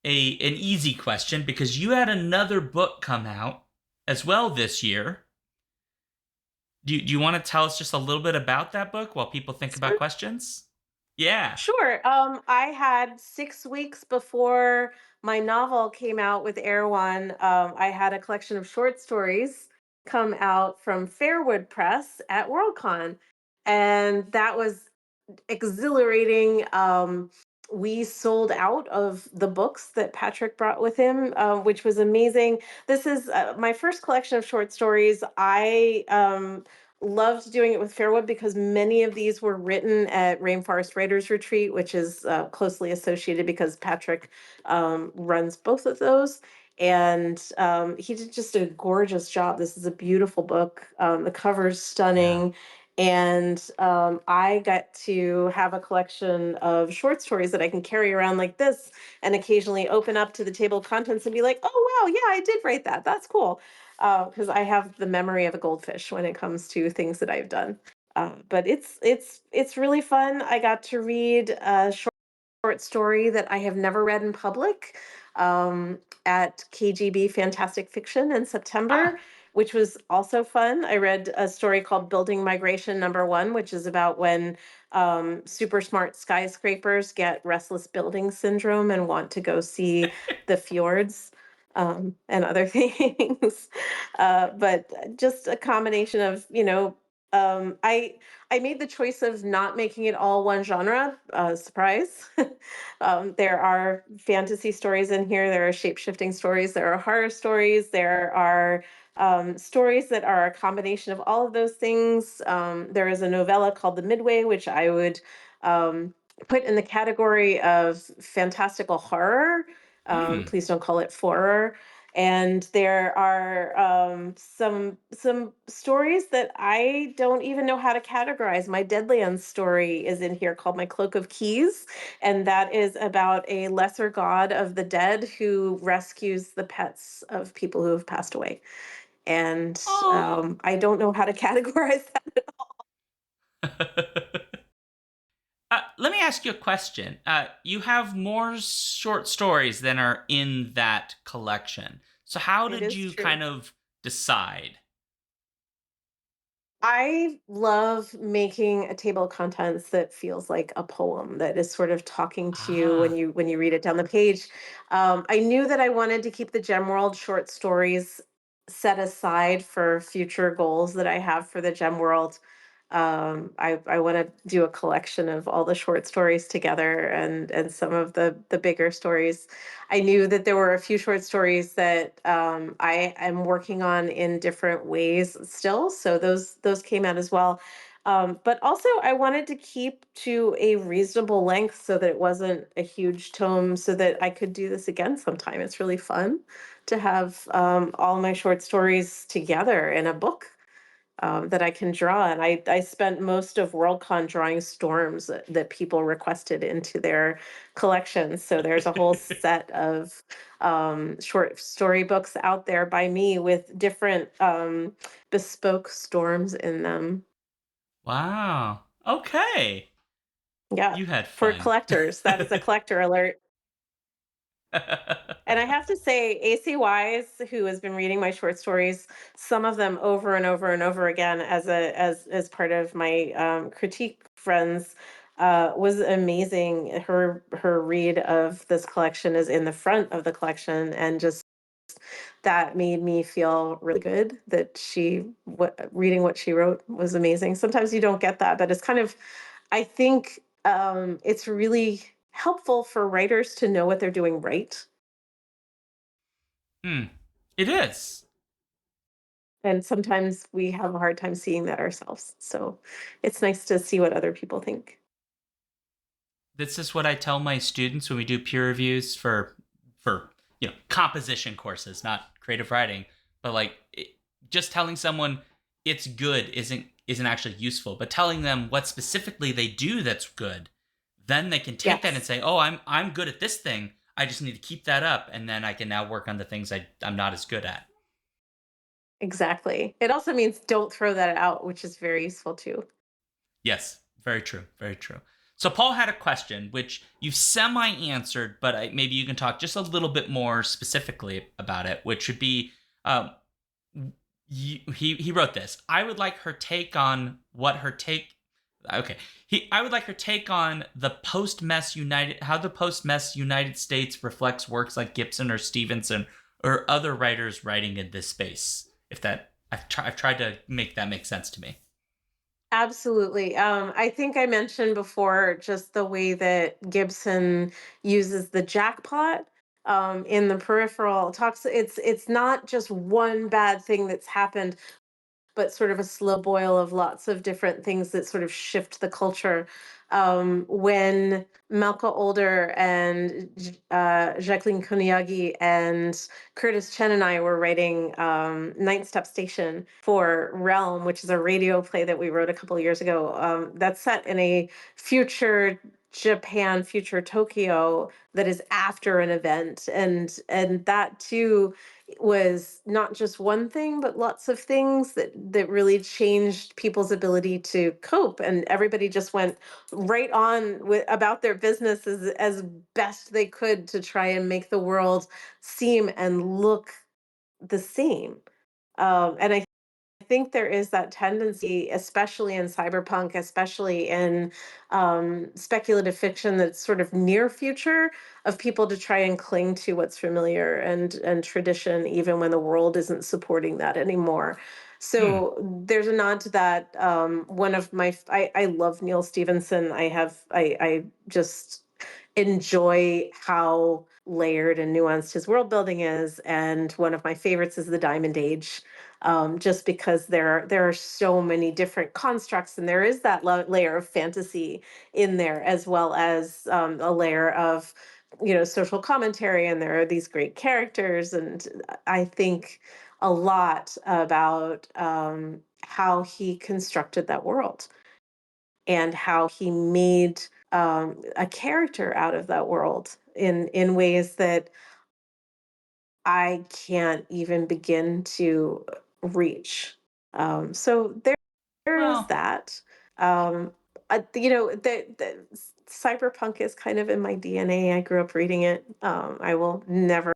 an easy question because you had another book come out as well this year. Do you want to tell us just a little bit about that book while people think about questions? Yeah. Sure. I had 6 weeks before my novel came out with Erewhon. I had a collection of short stories come out from Fairwood Press at Worldcon, and that was exhilarating. We sold out of the books that Patrick brought with him, which was amazing. This is my first collection of short stories. I loved doing it with Fairwood because many of these were written at Rainforest Writers Retreat, which is closely associated because Patrick runs both of those. And he did just a gorgeous job. This is a beautiful book. The cover's Yeah. stunning. And I got to have a collection of short stories that I can carry around like this and occasionally open up to the table of contents and be like, oh, wow, yeah, I did write that. That's cool. Because I have the memory of a goldfish when it comes to things that I've done. But it's really fun. I got to read a short story that I have never read in public at KGB Fantastic Fiction in September, Ah. which was also fun. I read a story called Building Migration Number One, which is about when super smart skyscrapers get restless building syndrome and want to go see the fjords and other things. But just a combination of, I made the choice of not making it all one genre. Surprise. There are fantasy stories in here. There are shape shifting stories. There are horror stories. There are stories that are a combination of all of those things. There is a novella called The Midway, which I would um, put in the category of fantastical horror. Hmm. Please don't call it horror. And there are some stories that I don't even know how to categorize. My Deadlands story is in here called My Cloak of Keys, and that is about a lesser god of the dead who rescues the pets of people who have passed away. And Oh. I don't know how to categorize that. Let me ask you a question. You have more short stories than are in that collection. So how It did is you true. kind of decide? I love making a table of contents that feels like a poem that is sort of talking to you when Ah. you read it down the page. I knew that I wanted to keep the Gem World short stories set aside for future goals that I have for the gem world. I want to do a collection of all the short stories together, and some of the bigger stories. I knew that there were a few short stories that I am working on in different ways still, so those came out as well. But also, I wanted to keep to a reasonable length so that it wasn't a huge tome, so that I could do this again sometime. It's really fun to have all my short stories together in a book that I can draw. And I spent most of Worldcon drawing storms that people requested into their collections. So there's a whole set of short story books out there by me with different bespoke storms in them. Wow. Okay. Yeah, You had for fun. collectors. That is a collector alert. And I have to say, AC Wise, who has been reading my short stories, some of them over and over and over again as part of my critique friends, was amazing. Her read of this collection is in the front of the collection, and just that made me feel really good that reading what she wrote was amazing. Sometimes you don't get that, but it's kind of, I think, it's really helpful for writers to know what they're doing right. Hmm. It is. And sometimes we have a hard time seeing that ourselves. So it's nice to see what other people think. This is what I tell my students when we do peer reviews for composition courses, not creative writing, but like just telling someone it's good isn't actually useful, but telling them what specifically they do that's good, then they can take that and Yes, say, "Oh, I'm good at this thing. I just need to keep that up, and then I can now work on the things I'm not as good at." exactly. It also means don't throw that out, which is very useful too. Yes, very true, very true. So Paul had a question which you've semi-answered, but maybe you can talk just a little bit more specifically about it, which would be, um, he wrote this. I would like her take on what her take. Okay, I would like her take on the post mess United, how the post mess United States reflects works like Gibson or Stevenson or other writers writing in this space. If that I've tried to make that make sense to me. Absolutely. I think I mentioned before just the way that Gibson uses the jackpot in the peripheral talks. It's not just one bad thing that's happened, but sort of a slow boil of lots of different things that sort of shift the culture. When Malka Older and Jacqueline Koniagi and Curtis Chen and I were writing Ninth Step Station for Realm, which is a radio play that we wrote a couple of years ago, that's set in a future Japan, future Tokyo that is after an event, and that too was not just one thing, but lots of things that really changed people's ability to cope. And everybody just went right on with about their business as best they could to try and make the world seem and look the same. And I think there is that tendency, especially in cyberpunk, especially in speculative fiction that's sort of near future, of people to try and cling to what's familiar and tradition, even when the world isn't supporting that anymore. Hmm. So there's a nod to that. One of my, I love Neil Stevenson. I just enjoy how layered and nuanced his world building is. And one of my favorites is the Diamond Age, just because there are so many different constructs, and there is that layer of fantasy in there, as well as a layer of social commentary, and there are these great characters. And I think a lot about how he constructed that world and how he made a character out of that world in ways that I can't even begin to reach. So there is Well, that. Um, the cyberpunk is kind of in my DNA. I grew up reading it. I will never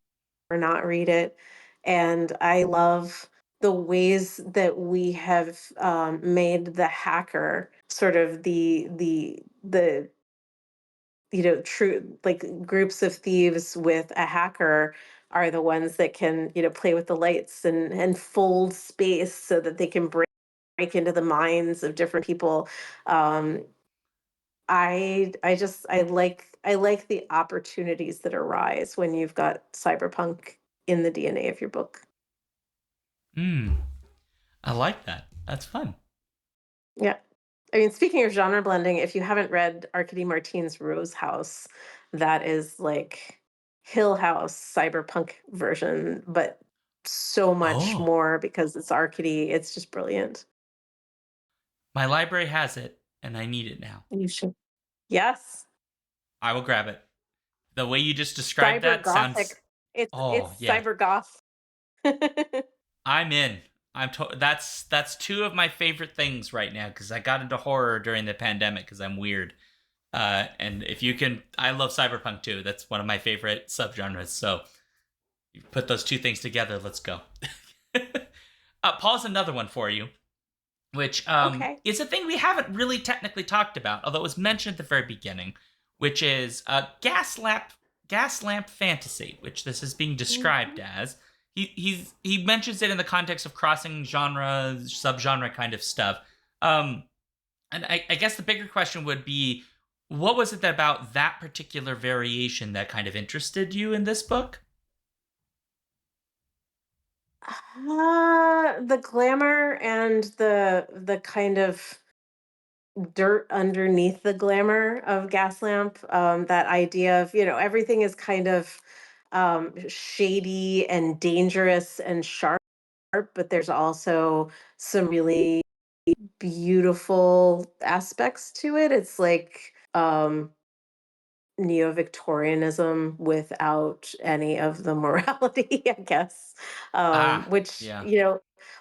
not read it, and I love the ways that we have made the hacker sort of the true, like, groups of thieves with a hacker are the ones that can, play with the lights and fold space so that they can break into the minds of different people. Um, I like the opportunities that arise when you've got cyberpunk in the DNA of your book. Hmm. I like that. That's fun. Yeah. I mean, speaking of genre blending, if you haven't read Arkady Martine's Rose House, that is like Hill House cyberpunk version, but so much Oh, more because it's Arkady. It's just brilliant. my library has it, and I need it now. You should. Yes. I will grab it. The way you just described Cyber that sounds. gothic. It's Oh yeah, cyber goth. I'm in. That's two of my favorite things right now because I got into horror during the pandemic because I'm weird. And if you can, I love cyberpunk too. That's one of my favorite subgenres. So you put those two things together. Let's go. Pause another one for you, which Okay. is a thing we haven't really technically talked about, although it was mentioned at the very beginning, which is gas lamp fantasy, which this is being described Mhm. as. He mentions it in the context of crossing genre, subgenre kind of stuff. Um, and I guess the bigger question would be, what was it about that particular variation that kind of interested you in this book? The glamour and the kind of dirt underneath the glamour of Gaslamp. That idea of, everything is kind of shady and dangerous and sharp, but there's also some really beautiful aspects to it. It's like neo-Victorianism without any of the morality, I guess. Ah, Which, yeah.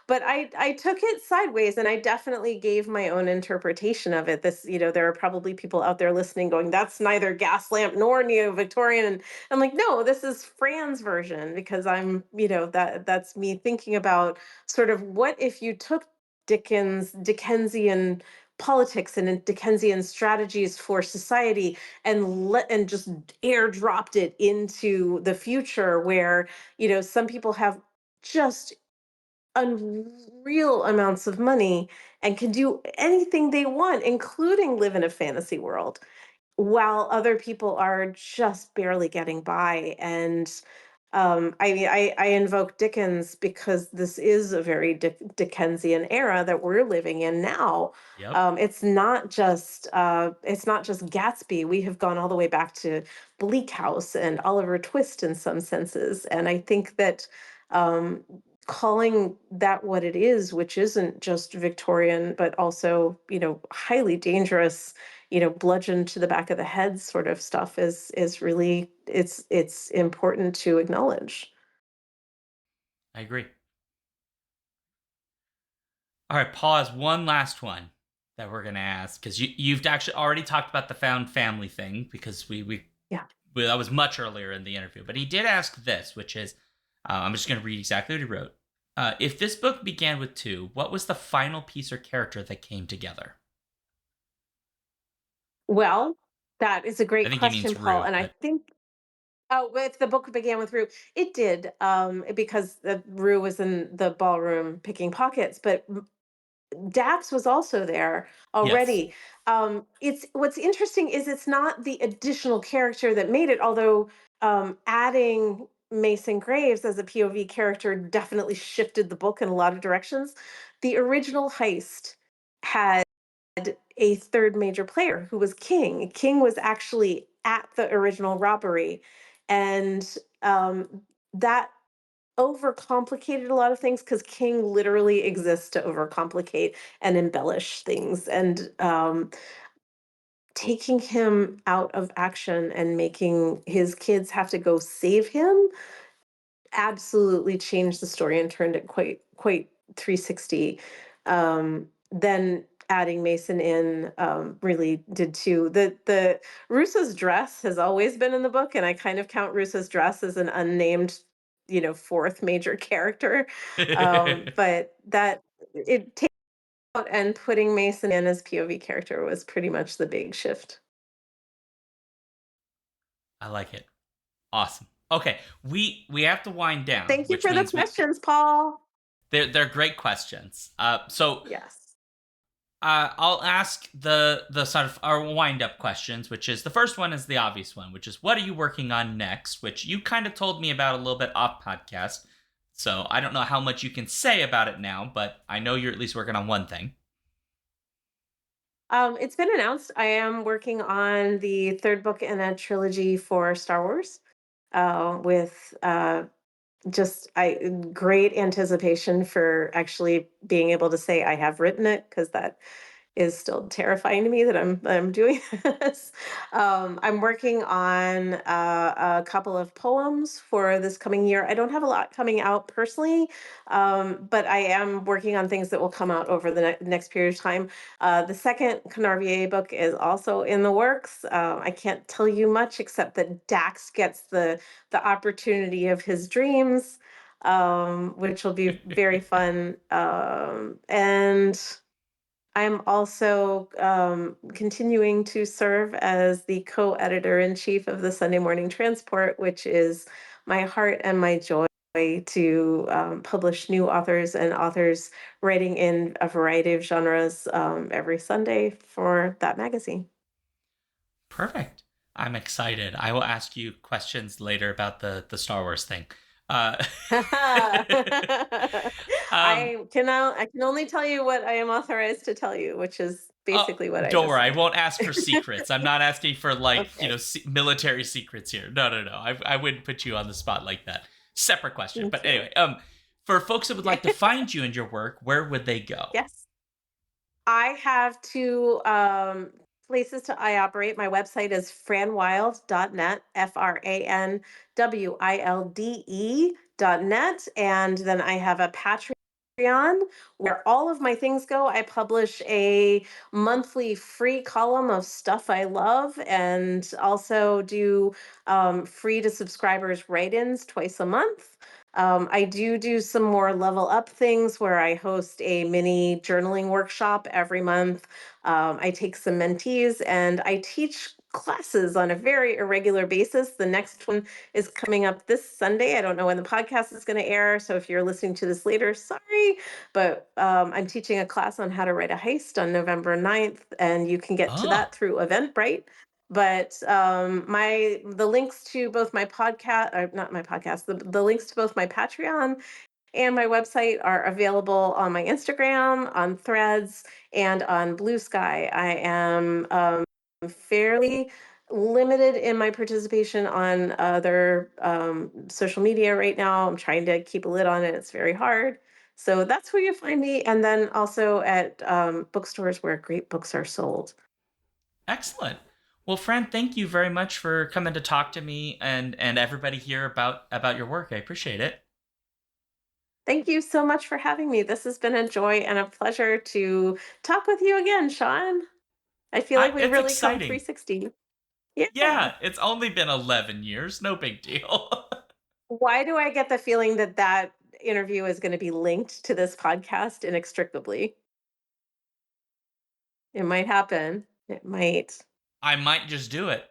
but I took it sideways and I definitely gave my own interpretation of it. This, there are probably people out there listening going, that's neither Gaslamp nor neo-Victorian. And I'm like, no, this is Fran's version because that's me thinking about sort of what if you took Dickensian politics and Dickensian strategies for society and just airdropped it into the future where some people have just unreal amounts of money and can do anything they want, including live in a fantasy world, while other people are just barely getting by. And I mean, I invoke Dickens because this is a very Dickensian era that we're living in now. Yep. It's not just Gatsby. We have gone all the way back to Bleak House and Oliver Twist in some senses, and I think that um, calling that what it is, which isn't just Victorian, but also highly dangerous, bludgeon to the back of the head sort of stuff is really it's important to acknowledge. I agree. All right, pause. One last one that we're gonna ask because you've actually already talked about the found family thing because Yeah. that was much earlier in the interview. But he did ask this, which is, I'm just gonna read exactly what he wrote. If this book began with two, what was the final piece or character that came together? Well, that is a I great think he question, means Paul. Rue, And I but think if the book began with Rue, it did, because Rue was in the ballroom picking pockets, but Dax was also there yes, already. It's what's interesting is it's not the additional character that made it, although adding Mason Graves as a POV character definitely shifted the book in a lot of directions. The original heist had a third major player who was King. King was actually at the original robbery, and that overcomplicated a lot of things because King literally exists to overcomplicate and embellish things. And taking him out of action and making his kids have to go save him absolutely changed the story and turned it quite 360. Then adding Mason in really did too. The Russo's dress has always been in the book, and I kind of count Russo's dress as an unnamed, fourth major character. I But that it taking out and putting Mason in as POV character was pretty much the big shift. like it. Awesome. Okay, we have to wind down, Thank you which for the means questions, Paul. they're great questions. So Yes. I'll ask the sort of our wind up questions, which is the first one is the obvious one, which is what are you working on next? Which you kind of told me about a little bit off podcast. So I don't know how much you can say about it now, but I know you're at least working on one thing. It's been announced. I am working on the third book in a trilogy for Star Wars, with just I great anticipation for actually being able to say I have written it, because that is still terrifying to me that I'm doing this. I'm working on a couple of poems for this coming year. I don't have a lot coming out personally, but I am working on things that will come out over the next period of time. The second Canarvier book is also in the works. I can't tell you much except that Dax gets the opportunity of his dreams, which will be very fun. And I'm also continuing to serve as the co-editor in chief of the Sunday Morning Transport, which is my heart and my joy to publish new authors and authors writing in a variety of genres every Sunday for that magazine. Perfect. I'm excited. I will ask you questions later about the Star Wars thing. Uh, um, I can only tell you what I am authorized to tell you, which is oh, basically what I don't just worry. I said. won't ask for secrets. I'm not asking for Okay. military secrets here. No, no, no. I wouldn't put you on the spot like that. Separate question. Thank But you. anyway, for folks that would like to find you and your work, where would they go? Yes. I have two places to I operate. My website is franwilde.net, FRANWILDE.net. And then I have a Patreon where all of my things go. I publish a monthly free column of stuff I love, and also do free to subscribers write ins twice a month. I do some more level up things where I host a mini journaling workshop every month. I take some mentees and I teach classes on a very irregular basis. The next one is coming up this Sunday. I don't know when the podcast is going to air, so if you're listening to this later, sorry, but I'm teaching a class on how to write a heist on November 9th, and you can get to Oh, that through Eventbrite. But my the links to both my podcast, or not my podcast, the links to both my Patreon and my website are available on my Instagram, on Threads, and on Blue Sky. I am fairly limited in my participation on other social media right now. I'm trying to keep a lid on it. It's very hard. So that's where you find me. And then also at bookstores where great books are sold. excellent. Well, Fran, thank you very much for coming to talk to me and everybody here about your work. I appreciate it. Thank you so much for having me. This has been a joy and a pleasure to talk with you again, Shaun. I feel like we've It's really come exciting. 360. Yeah. Yeah, it's only been 11 years. No big deal. Why do I get the feeling that that interview is going to be linked to this podcast inextricably? It might happen. It might. I might just do it.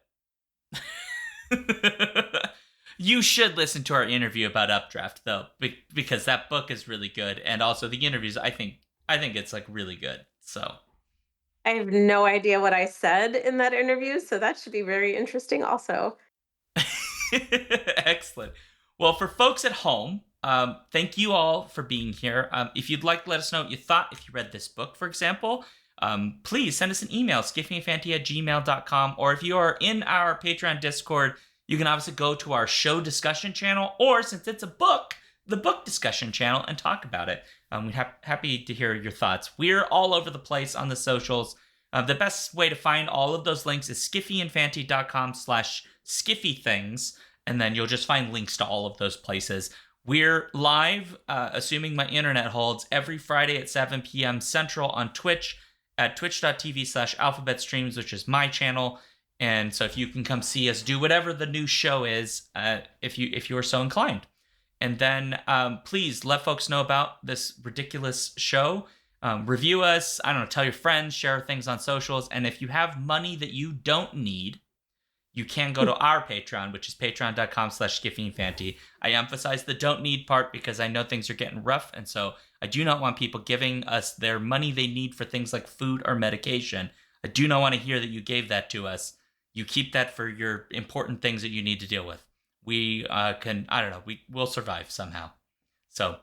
You should listen to our interview about Updraft though, because that book is really good, and also the interviews. I think it's like really good. So I have no idea what I said in that interview, so that should be very interesting also. excellent. Well, for folks at home, thank you all for being here. If you'd like to let us know what you thought, if you read this book, for example, please send us an email, skiffmefanty@gmail.com. Or if you are in our Patreon Discord, you can obviously go to our show discussion channel, or since it's a book, the book discussion channel, and talk about it. We're happy to hear your thoughts. We're all over the place on the socials. The best way to find all of those links is skiffyandfanty.com/skiffythings, and then you'll just find links to all of those places. We're live, assuming my internet holds, every Friday at 7 p.m. Central on Twitch at twitch.tv/alphabetstreams, which is my channel. And so if you can come see us do whatever the new show is, if you are so inclined. And then please let folks know about this ridiculous show. Review us. I don't know, tell your friends, share things on socials. And if you have money that you don't need, you can go to our Patreon, which is patreon.com/skiffyinfanty. I emphasize the don't need part because I know things are getting rough, and so I do not want people giving us their money they need for things like food or medication. I do not want to hear that you gave that to us. You keep that for your important things that you need to deal with. We we'll survive somehow. So,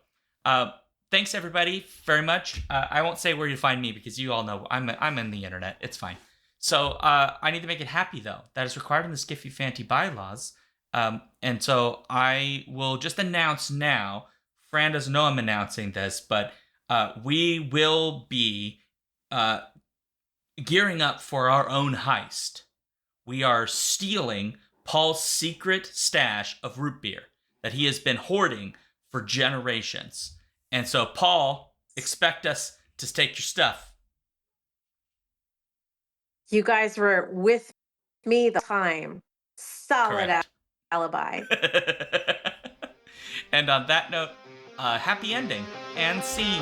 thanks everybody very much. I won't say where you find me because you all know I'm in the internet. It's fine. So I need to make it happy though. That is required in the Skiffy Fanty bylaws. And so I will just announce now. Fran doesn't know I'm announcing this, but we will be gearing up for our own heist. We are stealing Paul's secret stash of root beer that he has been hoarding for generations. And so, Paul, expect us to take your stuff. You guys were with me the time. Solid Correct. alibi. And on that note, happy ending and scene.